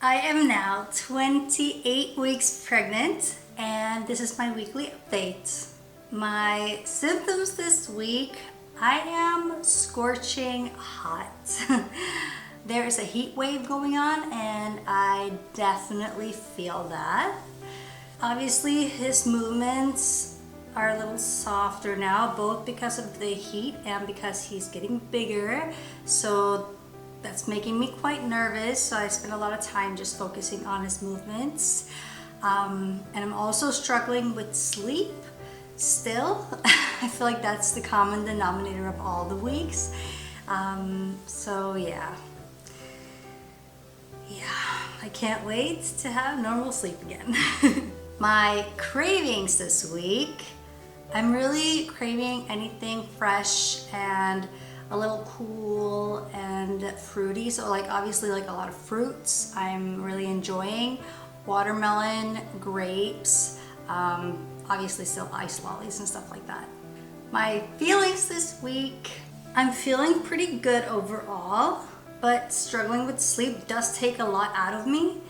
I am now 28 weeks pregnant, and this is my weekly update. My symptoms this week, I am scorching hot. There is a heat wave going on, and I definitely feel that. Obviously, his movements are a little softer now, both because of the heat and because he's getting bigger. So that's making me quite nervous. So I spend a lot of time just focusing on his movements. And I'm also struggling with sleep still. I feel like that's the common denominator of all the weeks. So yeah, I can't wait to have normal sleep again. My cravings this week, I'm really craving anything fresh and a little cool and fruity. So like obviously like a lot of fruits I'm really enjoying. Watermelon, grapes, obviously still ice lollies and stuff like that. My feelings this week, I'm feeling pretty good overall, but struggling with sleep does take a lot out of me.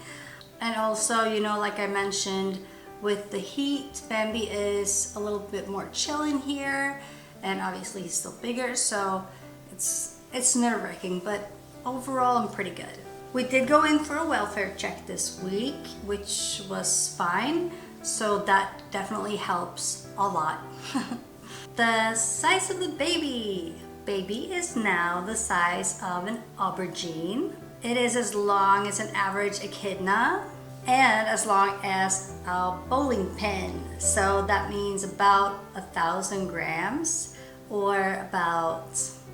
And also, you know, like I mentioned, with the heat, Bambi is a little bit more chill in here, and obviously he's still bigger, so it's nerve-wracking, but overall I'm pretty good. We did go in for a welfare check this week, which was fine, so that definitely helps a lot. The size of the baby. Baby is now the size of an aubergine. It is as long as an average echidna and as long as a bowling pin. So that means about 1,000 grams or about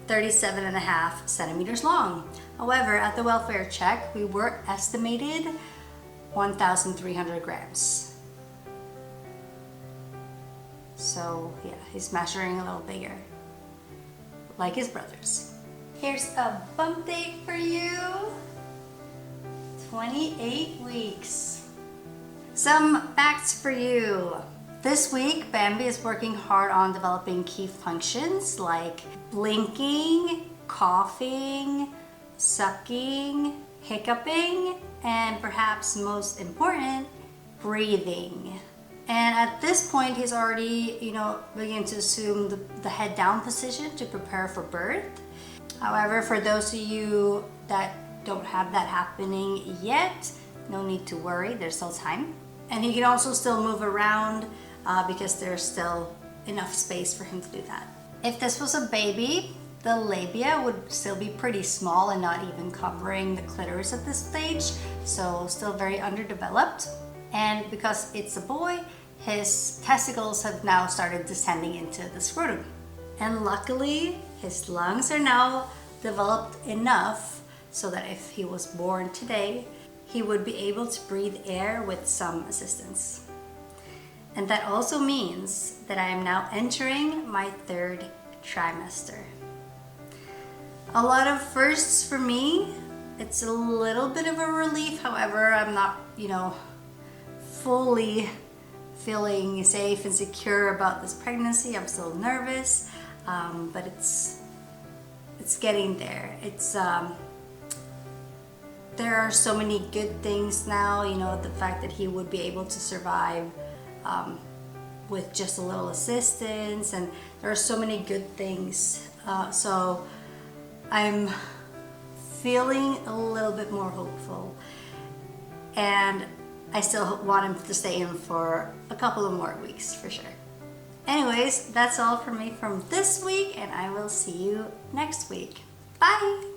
37.5 centimeters long. However, at the welfare check, we were estimated 1,300 grams. So yeah, he's measuring a little bigger, like his brothers. Here's a bump date for you. 28 weeks. Some facts for you. This week, Bambi is working hard on developing key functions like blinking, coughing, sucking, hiccuping, and perhaps most important, breathing. And at this point, he's already, beginning to assume the head down position to prepare for birth. However, for those of you that don't have that happening yet, no need to worry, there's still time. And he can also still move around because there's still enough space for him to do that. If this was a baby, the labia would still be pretty small and not even covering the clitoris at this stage, so still very underdeveloped. And because it's a boy, his testicles have now started descending into the scrotum. And luckily, his lungs are now developed enough so that if he was born today, he would be able to breathe air with some assistance. And that also means that I am now entering my 3rd trimester. A lot of firsts for me. It's a little bit of a relief. However, I'm not, fully feeling safe and secure about this pregnancy. I'm still nervous, but it's getting there. There are so many good things now, the fact that he would be able to survive with just a little assistance, and there are so many good things. So I'm feeling a little bit more hopeful, and I still want him to stay in for a couple of more weeks for sure. Anyways, that's all from me from this week, and I will see you next week. Bye!